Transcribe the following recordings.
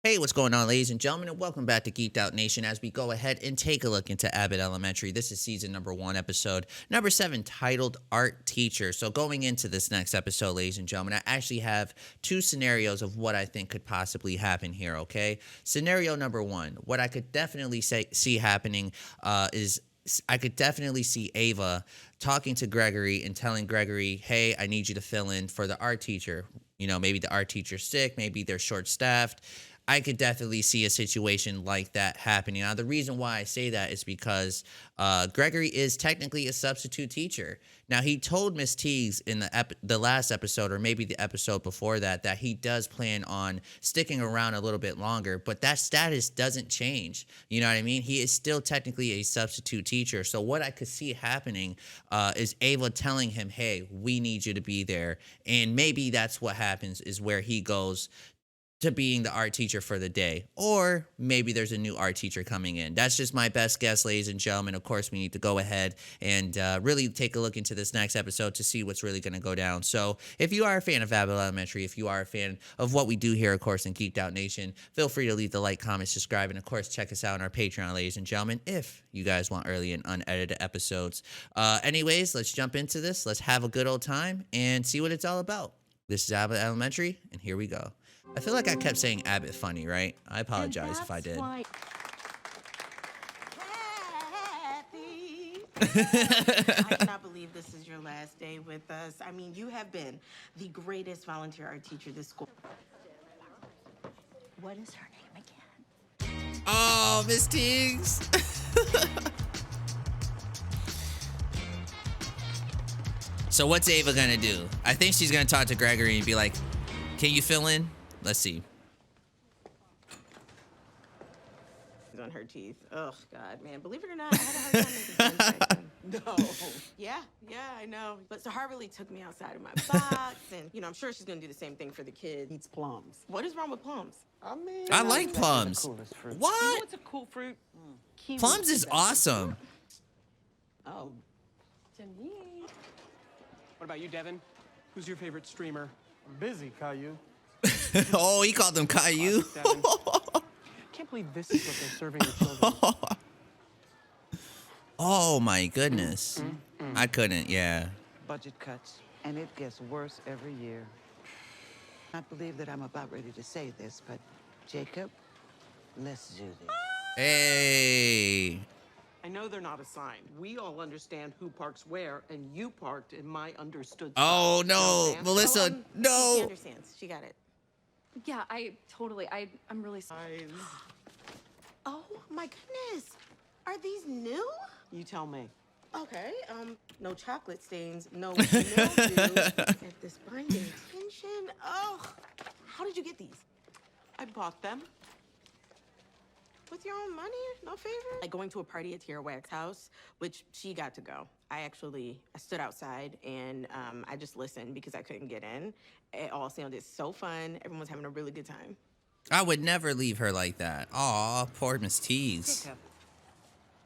Hey, what's going on, ladies and gentlemen, and welcome back to Geeked Out Nation as we go ahead and take a look into Abbott Elementary. This is season number 1, episode number 7, titled Art Teacher. So, going into this next episode, ladies and gentlemen, I actually have two scenarios of what I think could possibly happen here, okay? Scenario number 1, what I could definitely see happening is I could definitely see Ava talking to Gregory and telling Gregory, hey, I need you to fill in for the art teacher. You know, maybe the art teacher's sick, maybe they're short staffed. I could definitely see a situation like that happening. Now, the reason why I say that is because Gregory is technically a substitute teacher. Now, he told Miss Teagues in the last episode, or maybe the episode before that, that he does plan on sticking around a little bit longer, but that status doesn't change. You know what I mean? He is still technically a substitute teacher. So what I could see happening is Ava telling him, hey, we need you to be there. And maybe that's what happens, is where he goes to being the art teacher for the day. Or maybe there's a new art teacher coming in. That's just my best guess, ladies and gentlemen. Of course, we need to go ahead and really take a look into this next episode to see what's really going to go down. So if you are a fan of Abbott Elementary, if you are a fan of what we do here, of course, in Geeked Out Nation, feel free to leave the like, comment, subscribe, and of course, check us out on our Patreon, ladies and gentlemen, if you guys want early and unedited episodes. Anyways, let's jump into this. Let's have a good old time and see what it's all about. This is Abbott Elementary, and here we go. I feel like I kept saying Abbott funny, right? I apologize if I did. Happy. I cannot believe this is your last day with us. I mean, you have been the greatest volunteer art teacher this school. What is her name again? Oh, Miss Teagues. So what's Ava gonna do? I think she's gonna talk to Gregory and be like, can you fill in? Let's see. On her teeth. Oh, God, man. Believe it or not, I had a hard time making friends back then. No. Yeah, I know. But Sahar really took me outside of my box, and, you know, I'm sure she's going to do the same thing for the kids. Eats plums. What is wrong with plums? I mean, I like plums. The coolest fruit. You know What? what's a cool fruit? Kiwi. Plums is awesome. Oh. Janine. What about you, Devin? Who's your favorite streamer? I'm busy, Caillou. Oh, he called them Caillou. Devin. Can't believe this is what they're serving the children. Oh my goodness. I couldn't, yeah. Budget cuts, and it gets worse every year. I believe that I'm about ready to say this, but Jacob, let's do this. Hey. I know they're not assigned. We all understand who parks where, and you parked in my understood Oh spot. no, Understand? Melissa, She no. understands. She got it. Yeah, I'm really sorry. Oh, my goodness. Are these new? You tell me. Okay, no chocolate stains, no mildew. At this binding tension. Oh, how did you get these? I bought them. With your own money? No favor? Like going to a party at Tierra Wax's house, which she got to go. I stood outside and I just listened because I couldn't get in. It all sounded so fun. Everyone was having a really good time. I would never leave her like that. Aw, poor Miss Teagues.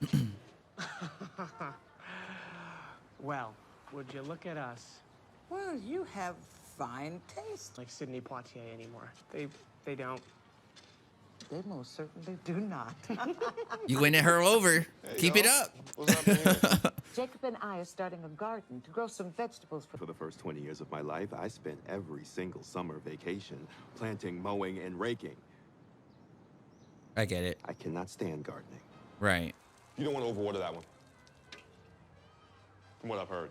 Jacob. Well, would you look at us? Well, you have fine taste. Like Sidney Poitier anymore. They don't. They most certainly do not. You winning her over. Keep it up. What's happening here? Jacob and I are starting a garden to grow some vegetables For the first 20 years of my life, I spent every single summer vacation planting, mowing, and raking. I get it. I cannot stand gardening. Right. You don't want to overwater that one. From what I've heard.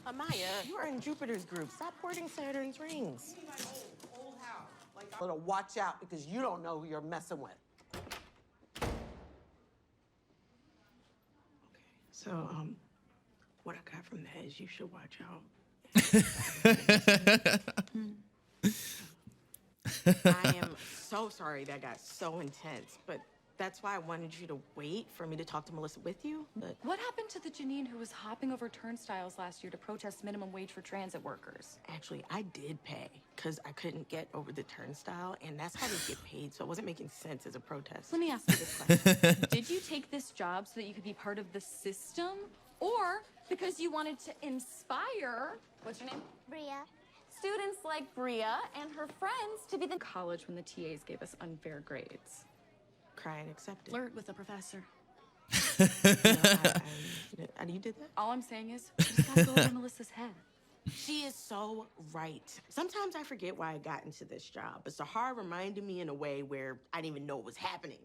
Amaya, you are in Jupiter's group. Stop hoarding Saturn's rings. So watch out because you don't know who you're messing with. So, what I got from that is you should watch out. I am so sorry that got so intense, but that's why I wanted you to wait for me to talk to Melissa with you. But What happened to the Janine who was hopping over turnstiles last year to protest minimum wage for transit workers? actually, I did pay because I couldn't get over the turnstile, and that's how they get paid, so it wasn't making sense as a protest. Let me ask you this question. Did you take this job so that you could be part of the system? Or because you wanted to inspire, what's your name? Bria. students like Bria and her friends to be the College when the TAs gave us unfair grades. Cry and accept it. Flirt with the professor. You did that? All I'm saying is, we just gotta go over Melissa's head. She is so right. Sometimes I forget why I got into this job, but Sahar reminded me in a way where I didn't even know it was happening.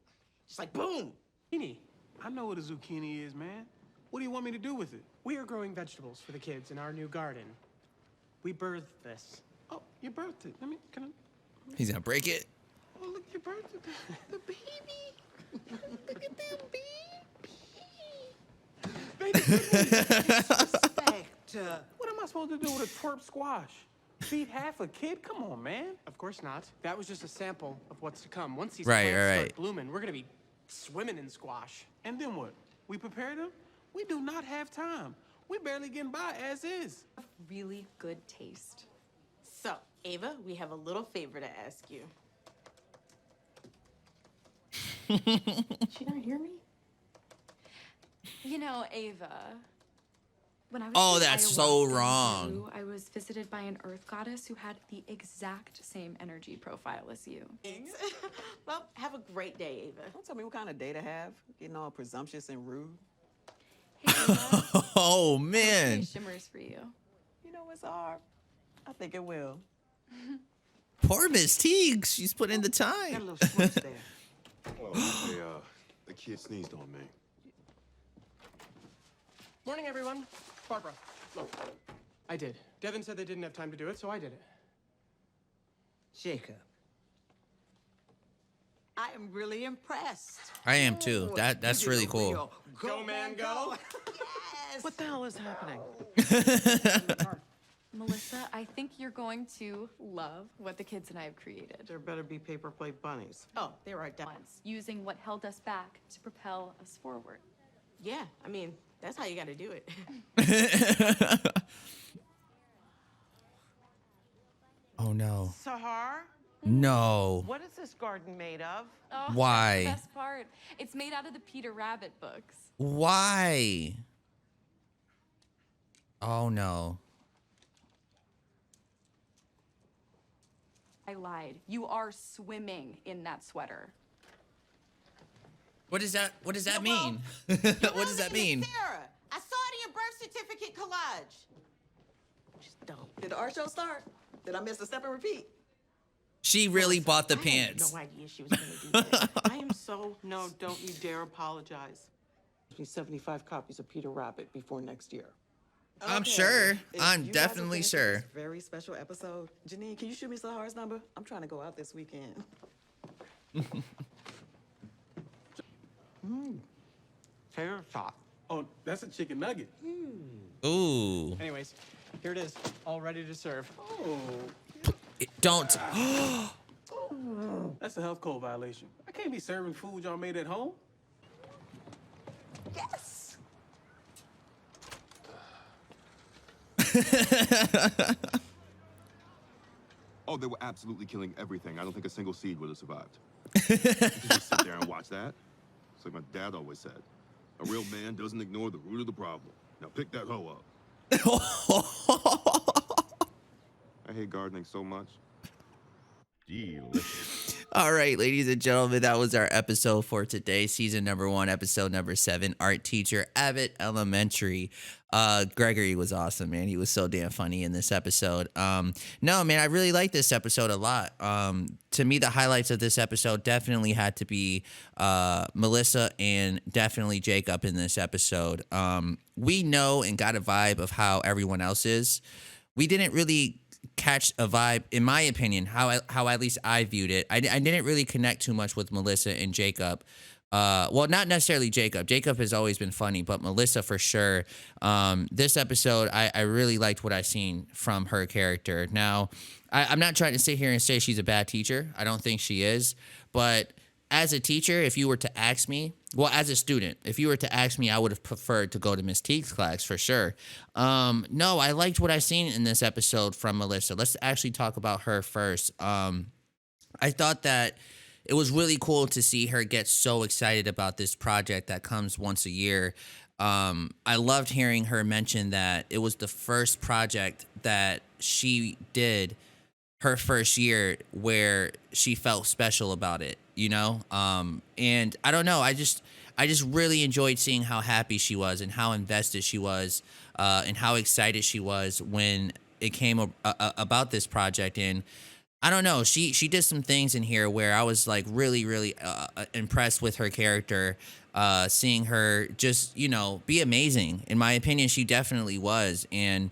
Just like boom. Zucchini. I know what a zucchini is, man. What do you want me to do with it? We are growing vegetables for the kids in our new garden. We birthed this. Oh, you birthed it. Can I? He's gonna break it. Oh, look, you birthed it. The baby. Look at that baby. Respect. What am I supposed to do with a twerp squash? Feed half a kid? Come on, man. Of course not. That was just a sample of what's to come. Once these Right, plants right. start blooming, we're gonna be swimming in squash. And then what? We prepare them? We do not have time. We barely getting by as is. Really good taste. So, Ava, we have a little favor to ask you. She not hear me? You know, Ava, when I was Oh, in that's Iowa so in wrong. Peru, I was visited by an earth goddess who had the exact same energy profile as you. Well, have a great day, Ava. Don't tell me what kind of day to have. Getting all presumptuous and rude. Hey, Ava, Oh hey, man. shimmers for you. You know, it's hard. I think it will. Poor Miss Teague. She's put in the Got a time. little switch there. Oh, the kid sneezed on me. Morning, everyone. Barbara, look. I did. Devin said they didn't have time to do it, so I did it. Jacob. I am really impressed. I am too. That's really cool. Go, man, go. Yes. What the hell is happening? Melissa, I think you're going to love what the kids and I have created. There better be paper plate bunnies. Oh, they were down. Once, using what held us back to propel us forward. Yeah, I mean, that's how you got to do it. Oh no. Sahar, No. what is this garden made of? Oh, Why? That's the best part. It's made out of the Peter Rabbit books. Why? Oh no. I lied. You are swimming in that sweater. What does that Well, mean? Your What real does that name mean? is Sarah. I saw it in your birth certificate collage. Just dumb. Did the art show start? Did I miss the step and repeat? She really bought the I pants. had no idea she was going to do that. I am so No, don't you dare apologize. There'll be 75 copies of Peter Rabbit before next year. I'm Okay. sure. If I'm you guys are definitely finished with sure. this very special episode. Janine, can you shoot me Sahar's number? I'm trying to go out this weekend. Tater tot. Oh, that's a chicken nugget. Ooh. Anyways, here it is, all ready to serve. Don't. That's a health code violation. I can't be serving food y'all made at home. Yes. Oh, they were absolutely killing everything. I don't think a single seed would have survived. You can just sit there and watch that. It's like my dad always said. A real man doesn't ignore the root of the problem. Now pick that hoe up. I hate gardening so much. Delicious. All right, ladies and gentlemen, that was our episode for today. Season number 1, episode number 7. Art teacher, Abbott Elementary. Gregory was awesome, man. He was so damn funny in this episode. No, man, I really like this episode a lot. To me, the highlights of this episode definitely had to be Melissa and definitely Jacob in this episode. We know and got a vibe of how everyone else is. We didn't really catch a vibe, in my opinion, how at least I viewed it. I didn't really connect too much with Melissa and Jacob. Well, not necessarily Jacob. Jacob has always been funny, but Melissa for sure. This episode, I really liked what I seen from her character. Now, I'm not trying to sit here and say she's a bad teacher. I don't think she is. But as a teacher, if you were to ask me, well, as a student, if you were to ask me, I would have preferred to go to Miss Teague's class for sure. No, I liked what I seen in this episode from Melissa. Let's actually talk about her first. I thought that it was really cool to see her get so excited about this project that comes once a year. I loved hearing her mention that it was the first project that she did her first year where she felt special about it, you know? And I don't know, I just really enjoyed seeing how happy she was and how invested she was, and how excited she was when it came about this project. And I don't know. She did some things in here where I was like really impressed with her character. Seeing her just be amazing. In my opinion, she definitely was, and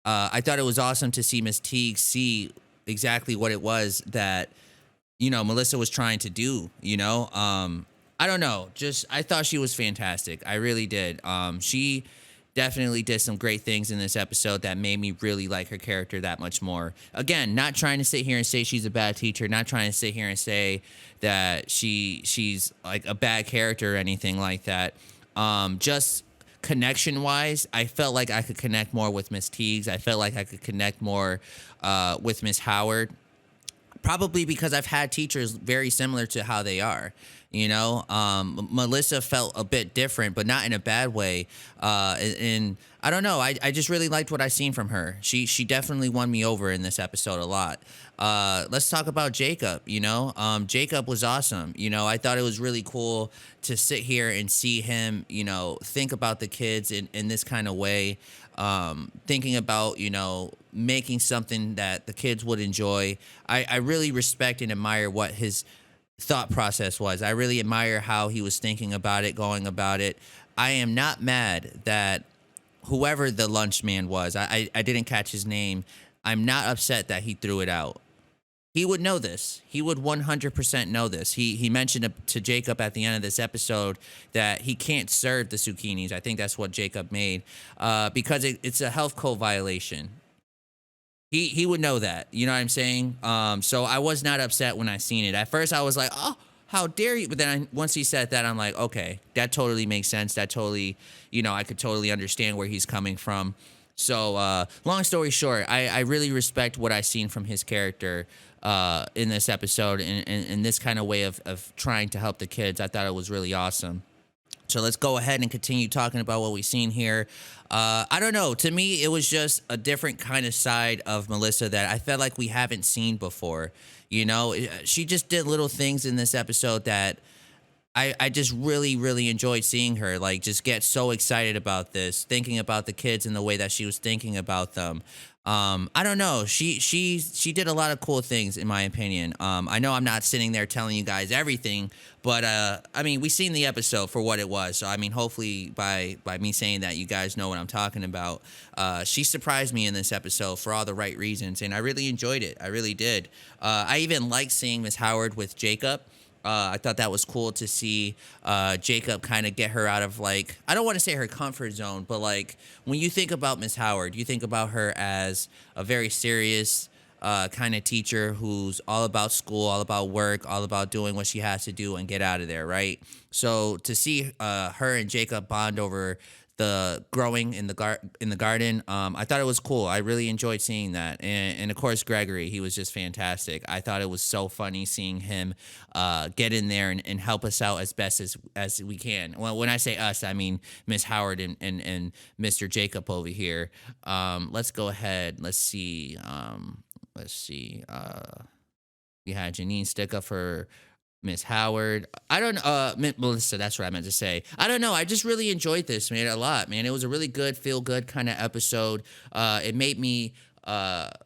I thought it was awesome to see Miss Teague see exactly what it was that Melissa was trying to do. I don't know. Just I thought she was fantastic. I really did. She definitely did some great things in this episode that made me really like her character that much more. Again, not trying to sit here and say she's a bad teacher, not trying to sit here and say that she's like a bad character or anything like that. Just connection wise, I felt like I could connect more with Miss Teagues. I felt like I could connect more with Miss Howard. Probably because I've had teachers very similar to how they are. Melissa felt a bit different, but not in a bad way. And I don't know. I just really liked what I seen from her. She definitely won me over in this episode a lot. Let's talk about Jacob. Jacob was awesome. I thought it was really cool to sit here and see him, think about the kids in this kind of way. Thinking about, making something that the kids would enjoy. I really respect and admire what his thought process was. I really admire how he was thinking about it, going about it. I am not mad that whoever the lunch man was, I didn't catch his name. I'm not upset that he threw it out. He would know this. He would 100% know this. He mentioned to Jacob at the end of this episode that he can't serve the zucchinis. I think that's what Jacob made, because it's a health code violation. He would know that. You know what I'm saying? So I was not upset when I seen it. At first I was like, oh, how dare you? But then once he said that, I'm like, okay, that totally makes sense. That totally, I could totally understand where he's coming from. So long story short, I really respect what I seen from his character in this episode, and this kind of way of trying to help the kids. I thought it was really awesome. So let's go ahead and continue talking about what we've seen here. I don't know. To me, it was just a different kind of side of Melissa that I felt like we haven't seen before. She just did little things in this episode that I just really enjoyed seeing her, like, just get so excited about this, thinking about the kids in the way that she was thinking about them. I don't know. She did a lot of cool things, in my opinion. I know I'm not sitting there telling you guys everything, but I mean, we seen the episode for what it was. So I mean, hopefully by me saying that, you guys know what I'm talking about. She surprised me in this episode for all the right reasons, and I really enjoyed it. I really did. I even liked seeing Miss Howard with Jacob. I thought that was cool to see Jacob kind of get her out of, like, I don't want to say her comfort zone, but like when you think about Miss Howard, you think about her as a very serious kind of teacher who's all about school, all about work, all about doing what she has to do and get out of there, right? So to see her and Jacob bond over the growing in the garden, I thought it was cool. I really enjoyed seeing that, and of course Gregory, he was just fantastic. I thought it was so funny seeing him get in there and help us out as best as we can. Well, when I say us, I mean Miss Howard and Mr. Jacob over here. Let's go ahead. Let's see. We had Janine stick up for Miss Howard. I don't Melissa, that's what I meant to say. I don't know. I just really enjoyed this, man, a lot, man. It was a really good, feel good kind of episode. It made me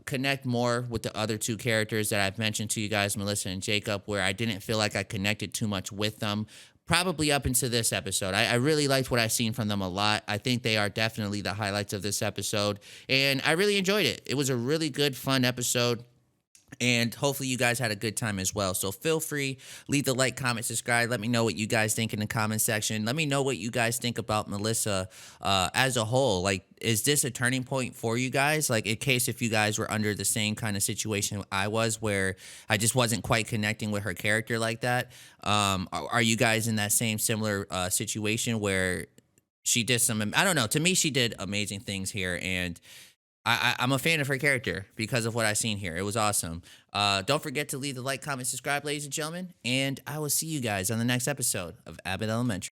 connect more with the other two characters that I've mentioned to you guys, Melissa and Jacob, where I didn't feel like I connected too much with them. Probably up into this episode. I really liked what I've seen from them a lot. I think they are definitely the highlights of this episode, and I really enjoyed it. It was a really good, fun episode. And hopefully you guys had a good time as well. So feel free, leave the like, comment, subscribe. Let me know what you guys think in the comment section. Let me know what you guys think about Melissa as a whole. Like, is this a turning point for you guys? Like, in case if you guys were under the same kind of situation I was, where I just wasn't quite connecting with her character like that. Are you guys in that same similar situation where she did some, I don't know, to me she did amazing things here, and I'm a fan of her character because of what I've seen here. It was awesome. Don't forget to leave the like, comment, subscribe, ladies and gentlemen, and I will see you guys on the next episode of Abbott Elementary.